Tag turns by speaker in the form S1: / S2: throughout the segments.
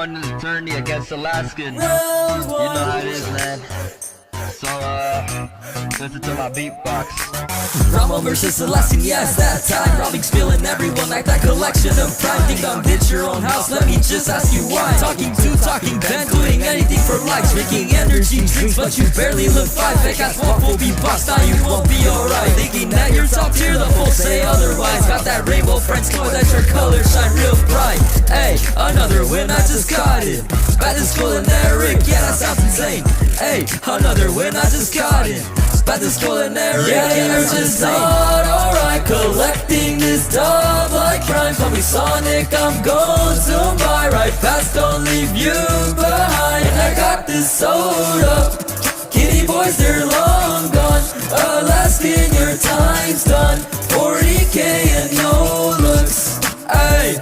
S1: on this journey against Alaskan. You know how it is, man. So, listen to my beatbox.
S2: Ramo versus Alaskan, yeah, it's that time. Robbing's feeling everyone like that collection of prime. Think I'm ditch your own house, let me just ask you why. Talking to, talking then, doing anything for likes. Drinking energy drinks, but you barely live 5. Fake ass waffle beatbox, now you won't be alright. Thinking that you're top tier, the folks say otherwise. Got that rainbow friends toy that your colors shine real bright. Hey, another win, I just got it. Back to school and Eric, yeah, that sounds insane. Hey, another win, I just got it. Back to school and Eric, yeah, you're just not alright. Collecting this dub like crime. Call me Sonic, I'm going to buy right fast, don't leave you behind. And I got this soda. Kitty boys, they're long gone. Alaskan, your time's done. 40K and no looks. Ay.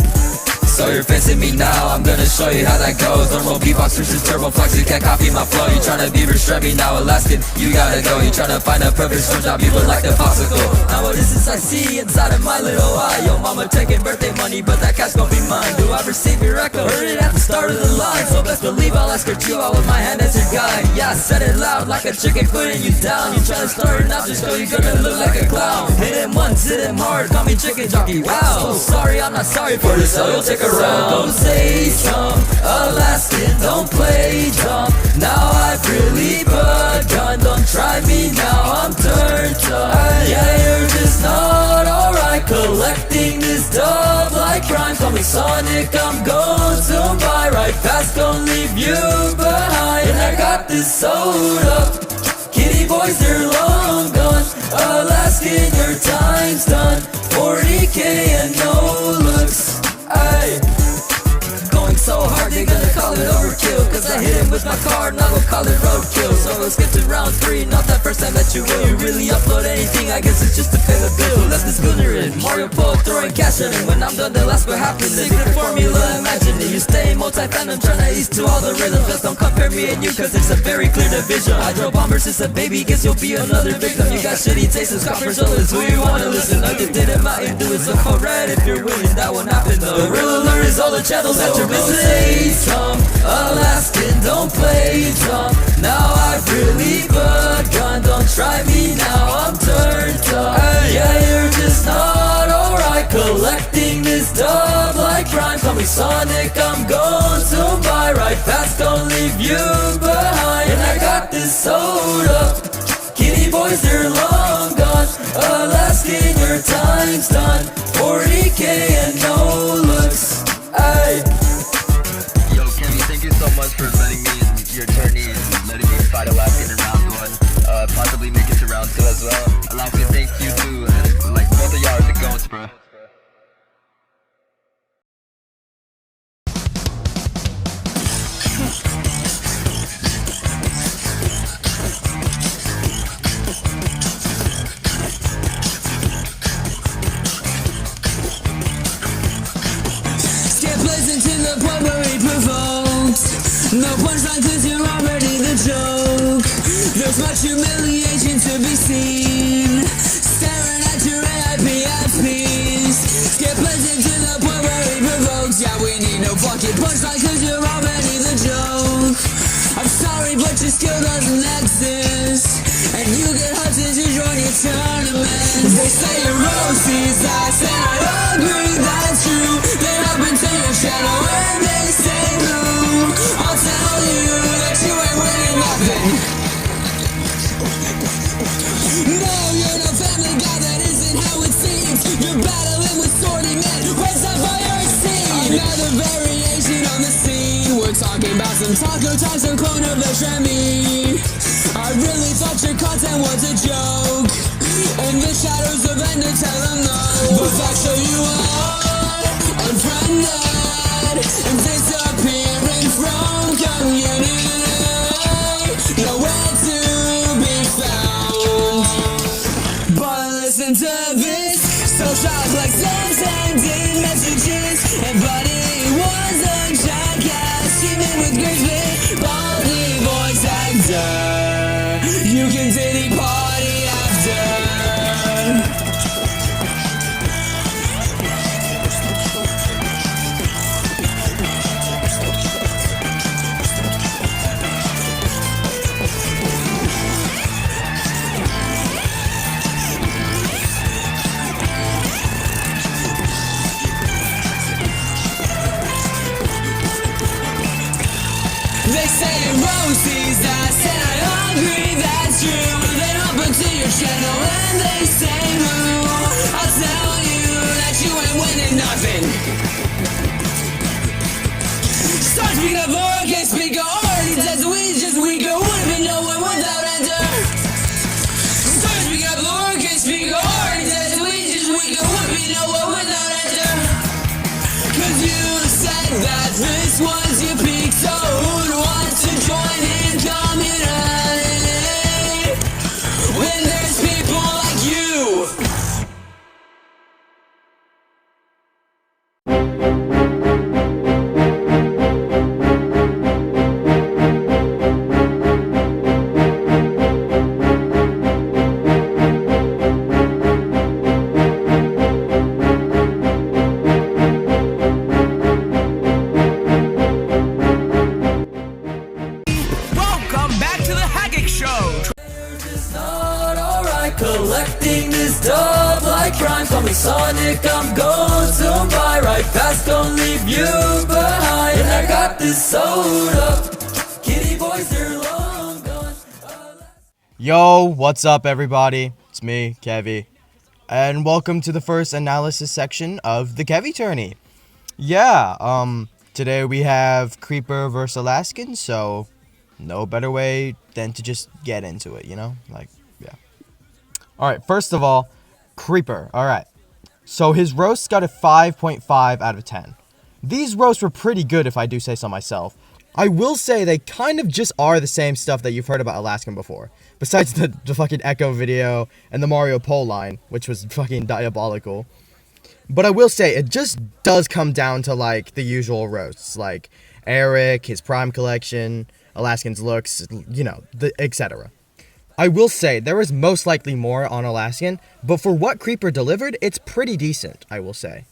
S2: So you're facing me now, I'm gonna show you how that goes. Normal beatbox versus turbo flex, you can't copy my flow. You tryna be restrained me now, Alaskan, you gotta go. You tryna find a perfect swim job, people like the popsicle. Now what is this I see inside of my little eye? Yo mama taking birthday money, but that cash gon' be mine. Do I receive your echo? Heard it at the start of the line. So best believe I'll escort you out with my hand as your guide. Yeah, I said it loud like a chicken putting you down. You tryna start it now, just go, you're gonna look like a clown. Hit him once, hit him hard, call me chicken jockey, wow. So sorry, I'm not sorry for this, so you'll take a round. Don't say some, Alaskan, don't play dumb. Now I've really begun, don't try me now, I'm turned up. Yeah, you're just not alright. Collecting this dub like crime. Call me Sonic, I'm going to buy right fast, don't leave you behind. And I got this soda. Kitty boys, they're long gone. Alaskan, your time's done. 40K and no looks. Ay. Going so hard, they gonna call it overkill. Cause I hit him with my car, now they'll call it roadkill. So let's get to round 3, not that first time that you will. You really upload anything, I guess it's just to pay the bill. Left the schooner in, Mario Polo throwing cash in. And when I'm done, they'll ask what happened. Secret formula, imagine it. You stay multi-phantom, tryna ease to all the rhythms. Just don't compare me and you, cause it's a very clear division. Hydro bomber since a baby, guess you'll be another victim. You got shitty tastes, coppers, so it's who you wanna listen. I just did it, Mountain Dew, it's so for red if you're willing, that won't happen though. The real alert is all the channels that you're missing. Say some, Alaskan, don't play dumb. Now I've really begun, don't try me now, I'm turned up. Yeah, you're just not alright. Collecting this dub like crime. Call me Sonic, I'm going to buy right fast, don't leave you behind. And I got this soda. Kitty boys, they're long gone. Alaskan, your time's done. 40K and no looks. Ay.
S1: Yo, Kevvy, thank you so much for letting me in your journey and letting me fight Alaskan in round 1. Possibly make it to round 2 as well. Alaskan, thank you too. Like, both of y'all are the goats, bro.
S3: No punchline cause you're already the joke. There's much humiliation to be seen. Staring at your AIPFPs. Get pleasant to the point where it provokes. Yeah, we need no fucking punchline cause you're already the joke. I'm sorry but your skill doesn't exist. And you get hurt since you join your tournament. They say your roses ass and I agree that's true. They up into your shadow and they say blue. I'll tell you that you ain't winning nothing. No, you're no family guy, that isn't how it seems. You're battling with swordy men, raise that fire scene. Another variation on the scene. We're talking about some taco types and clone of the Shemmy. I really thought your content was a joke. In the shadows of Ender, tell them no. But that's who you are, unfriended and disappearing from community. Nowhere to be found. But listen to this. Social like sending messages. And buddy was a jackass. Scheming with Grizzly, baldy voice actor. You can titty party after. They say Rosie's ass, and I agree that's true. They hop into your channel and they say moo. I'll tell you that you ain't winning nothing. Start speaking up lowercase speaker, already says we just weaker. Would've been no one without enter. Start speaking up lowercase speaker, already says we just weaker. Would've been no one without enter. Cause you said that this was your peak, so who'd want to join in community when there's people like you?
S2: Collecting this dub like crime. Call me Sonic, I'm going to buy right past, don't leave you behind. And I got this soda. Kitty boys, they're long gone.
S4: Yo, what's up everybody? It's me, Kevvy. And welcome to the first analysis section of the Kevvy tourney. Yeah, today we have Creeper versus Alaskan, so no better way than to just get into it, you know? Like, yeah. Alright, first of all, Creeper. Alright. So his roasts got a 5.5 out of 10. These roasts were pretty good if I do say so myself. I will say they kind of just are the same stuff that you've heard about Alaskan before. Besides the fucking Echo video and the Mario poll line, which was fucking diabolical. But I will say, it just does come down to, like, the usual roasts. Like, Eric, his Prime collection, Alaskan's looks, you know, etc. I will say, there is most likely more on Alaskan, but for what Creeper delivered, it's pretty decent, I will say.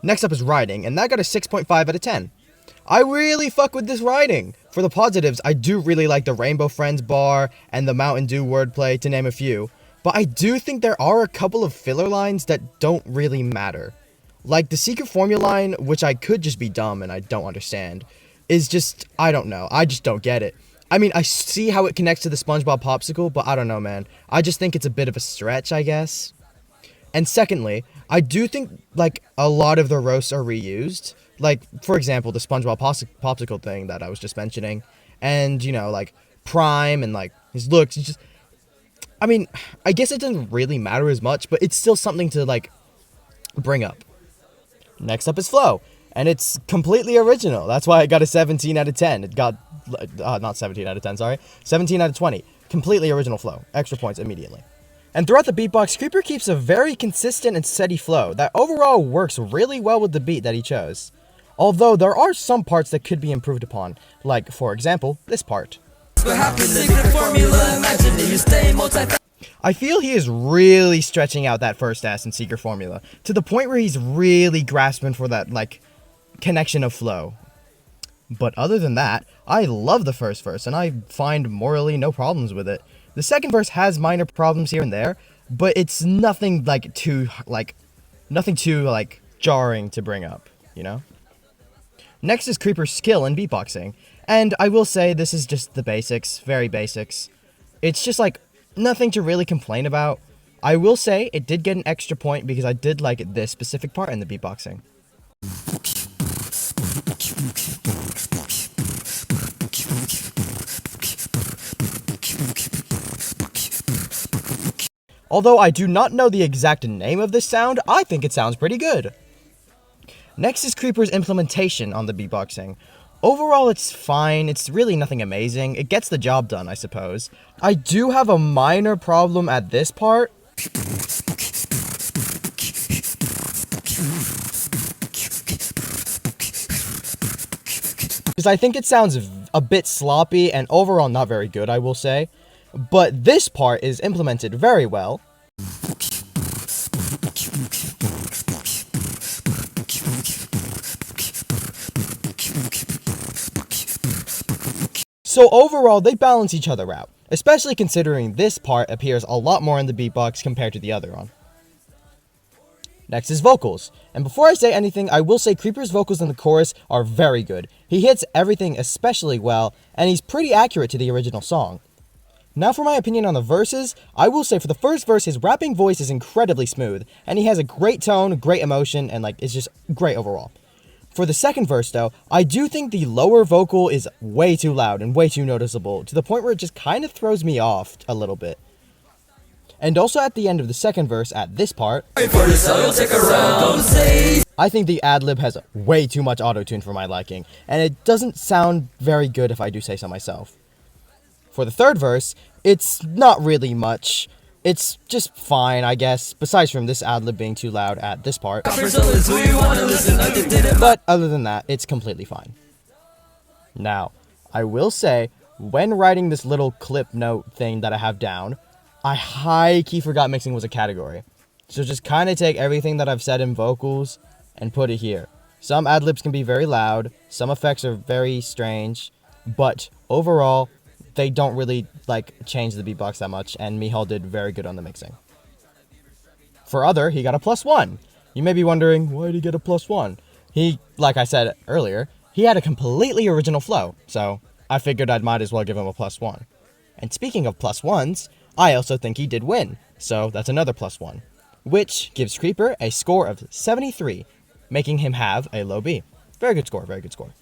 S4: Next up is Riding, and that got a 6.5 out of 10. I really fuck with this Riding. For the positives, I do really like the Rainbow Friends bar and the Mountain Dew wordplay, to name a few. But I do think there are a couple of filler lines that don't really matter. Like the Secret Formula line, which I could just be dumb and I don't understand, is just, I don't know, I just don't get it. I mean, I see how it connects to the SpongeBob popsicle, but I don't know, man. I just think it's a bit of a stretch, I guess. And secondly, I do think, like, a lot of the roasts are reused. Like, for example, the SpongeBob popsicle thing that I was just mentioning. And, you know, like, Prime and, like, his looks. It's just, I mean, I guess it doesn't really matter as much, but it's still something to, like, bring up. Next up is Flow. And it's completely original. That's why it got a 17 out of 10. It got, not 17 out of 10, sorry. 17 out of 20. Completely original flow. Extra points immediately. And throughout the beatbox, Creeper keeps a very consistent and steady flow that overall works really well with the beat that he chose. Although there are some parts that could be improved upon. Like, for example, this part. I feel he is really stretching out that first S in Secret Formula. To the point where he's really grasping for that, like, connection of flow. But other than that, I love the first verse, and I find morally no problems with it. The second verse has minor problems here and there, but it's nothing too jarring to bring up, you know? Next is Creeper's skill in beatboxing, and I will say this is just the basics, very basics. It's just like nothing to really complain about. I will say it did get an extra point because I did like this specific part in the beatboxing. Although I do not know the exact name of this sound, I think it sounds pretty good. Next is Creeper's implementation on the beatboxing. Overall, it's fine. It's really nothing amazing. It gets the job done, I suppose. I do have a minor problem at this part. Because I think it sounds a bit sloppy and overall not very good, I will say. But this part is implemented very well. So overall, they balance each other out, especially considering this part appears a lot more in the beatbox compared to the other one. Next is vocals. And before I say anything, I will say Creeper's vocals in the chorus are very good. He hits everything especially well, and he's pretty accurate to the original song. Now for my opinion on the verses, I will say for the first verse, his rapping voice is incredibly smooth, and he has a great tone, great emotion, and it's just great overall. For the second verse though, I do think the lower vocal is way too loud and way too noticeable, to the point where it just kind of throws me off a little bit. And also at the end of the second verse, at this part, I think the ad-lib has way too much auto-tune for my liking, and it doesn't sound very good if I do say so myself. For the third verse, it's not really much. It's just fine, I guess, besides from this ad-lib being too loud at this part. But other than that, it's completely fine. Now, I will say, when writing this little clip note thing that I have down, I high-key forgot mixing was a category. So just kind of take everything that I've said in vocals and put it here. Some ad-libs can be very loud, some effects are very strange, but overall, they don't really change the beatbox that much, and Mihal did very good on the mixing. For other, he got a +1. You may be wondering, why did he get a +1? He, like I said earlier, he had a completely original flow, so I figured I might as well give him a +1. And speaking of +1s, I also think he did win, so that's another +1, which gives Creeper a score of 73, making him have a low B. Very good score, very good score.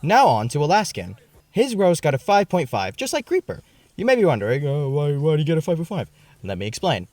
S4: Now on to Alaskan. His roast got a 5.5, just like Creeper. You may be wondering, why did he get a 5.5? Let me explain.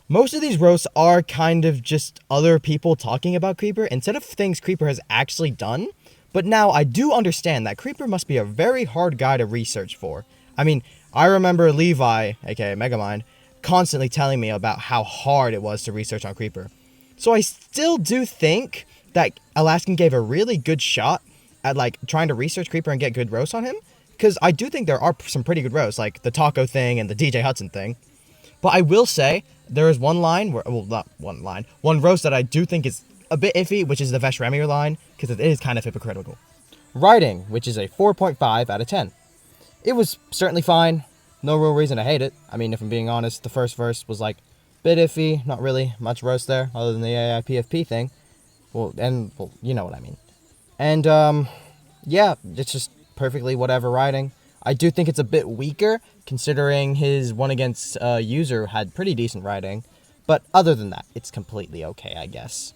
S4: Most of these roasts are kind of just other people talking about Creeper instead of things Creeper has actually done. But now I do understand that Creeper must be a very hard guy to research for. I mean, I remember Levi, aka Megamind, constantly telling me about how hard it was to research on Creeper. So I still do think that Alaskan gave a really good shot at trying to research Creeper and get good roasts on him, because I do think there are some pretty good roasts, like the taco thing and the DJ Hudson thing. But I will say there is one roast that I do think is a bit iffy, which is the Vesh Remier line, because it is kind of hypocritical. Writing, which is a 4.5 out of 10. It was certainly fine. No real reason to hate it. I mean, if I'm being honest, the first verse was a bit iffy, not really much roast there, other than the AIPFP thing. Well, you know what I mean. And, yeah, it's just perfectly whatever writing. I do think it's a bit weaker, considering his one against user had pretty decent writing. But other than that, it's completely okay, I guess.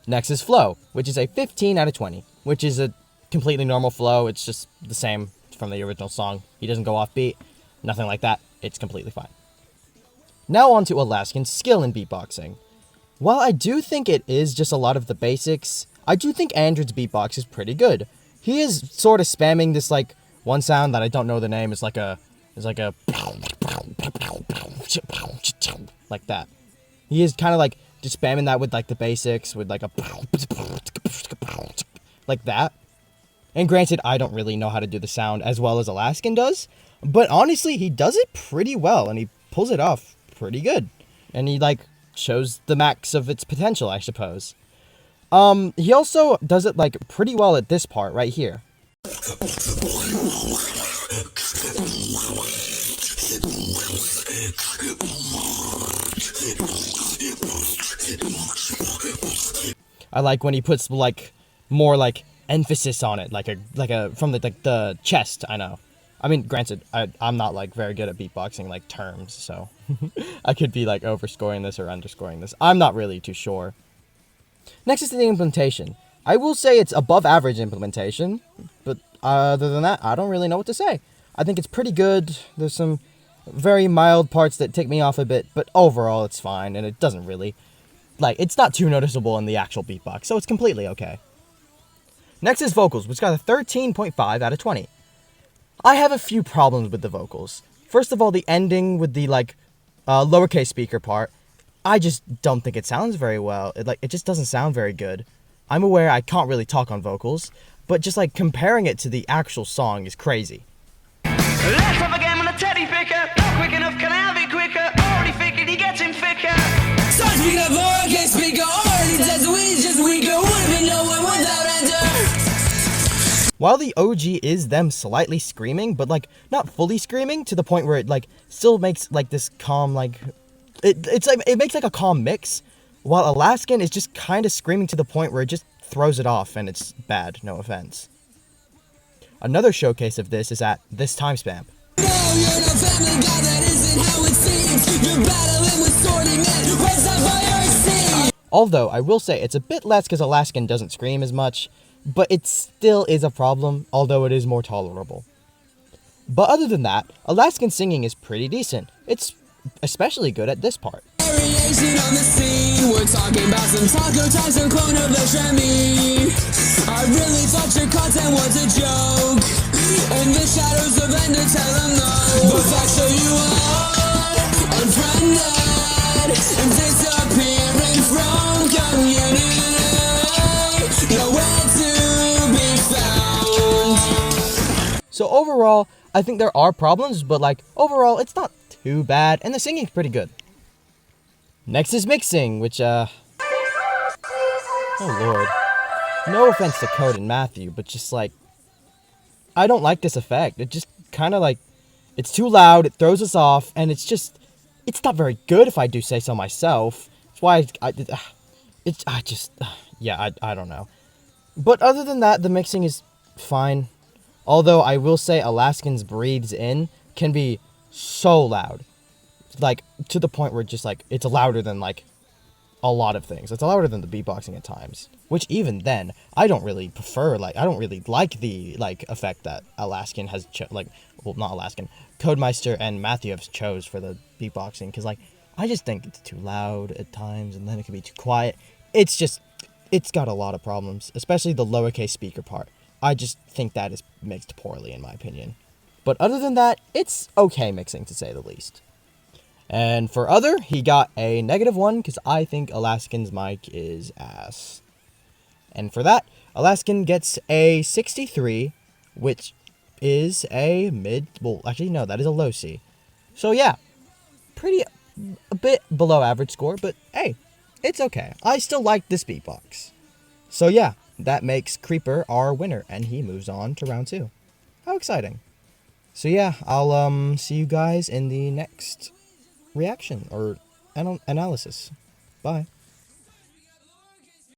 S4: Next is flow, which is a 15 out of 20, which is a completely normal flow. It's just the same from the original song. He doesn't go off beat, nothing like that. It's completely fine. Now on to Alaskan's skill in beatboxing. While I do think it is just a lot of the basics, I do think Andred's beatbox is pretty good. He is sort of spamming this one sound that I don't know the name. It's like a like that. He is kind of just spamming that with the basics with a like that. And granted, I don't really know how to do the sound as well as Alaskan does, but honestly, he does it pretty well and he pulls it off pretty good. And he shows the max of its potential, I suppose. He also does it pretty well at this part right here. I like when he puts more emphasis on it, from the chest. I know. I mean, granted, I'm not very good at beatboxing terms, so I could be overscoring this or underscoring this. I'm not really too sure. Next is the implementation. I will say it's above average implementation, but other than that, I don't really know what to say. I think it's pretty good. There's some very mild parts that take me off a bit, but overall it's fine, and it doesn't really, it's not too noticeable in the actual beatbox, so it's completely okay. Next is vocals, which got a 13.5 out of 20. I have a few problems with the vocals. First of all, the ending with the, lowercase speaker part, I just don't think it sounds very well. It just doesn't sound very good. I'm aware I can't really talk on vocals, but just comparing it to the actual song is crazy.
S5: Let's have a game on a teddy picker. Not quick enough, can I have it quicker? Already figured he gets him thicker.
S3: Start speaking up, lowercase speaker. Already says the weed's just weaker. Would've been nowhere without enter.
S4: While the OG is them slightly screaming, but not fully screaming to the point where it still makes this calm it makes a calm mix. while Alaskan is just kind of screaming to the point where it just throws it off and it's bad, no offense. Another showcase of this is at this time span.
S3: No, you're no family guy, that isn't how it seems. You're battling with sorting men, where's that fire exceed?
S4: Although, I will say, it's a bit less because Alaskan doesn't scream as much, but it still is a problem, although it is more tolerable. But other than that, Alaskan singing is pretty decent. It's especially good at this part.
S3: Variation on the scene, we're talking about some taco types and clone of the Shemmy. I really thought your content was a joke. In the shadows of Ender, tell them no. But facts show you are unfriended and disappearing from community. Nowhere to be found.
S4: So overall, I think there are problems, but overall, it's not too bad, and the singing's pretty good. Next is mixing, which, oh lord. No offense to Code and Matthew, but just I don't like this effect. It just kind of it's too loud, it throws us off, and it's not very good if I do say so myself. That's why I don't know. But other than that, the mixing is fine. Although I will say Alaskan's breathes in can be so loud. To the point where it's louder than a lot of things. It's louder than the beatboxing at times. Which even then, I don't really prefer, I don't really like the effect that Alaskan has not Alaskan, Codemeister and Matthew have chose for the beatboxing, because I just think it's too loud at times, and then it can be too quiet. It's got a lot of problems, especially the lowercase speaker part. I just think that is mixed poorly, in my opinion. But other than that, it's okay mixing, to say the least. And for other, he got a -1, because I think Alaskan's mic is ass. And for that, Alaskan gets a 63, which is a that is a low C. So yeah, a bit below average score, but hey, it's okay. I still like this beatbox. So yeah, that makes Creeper our winner, and he moves on to round 2. How exciting. So yeah, I'll see you guys in the next reaction or analysis. Bye.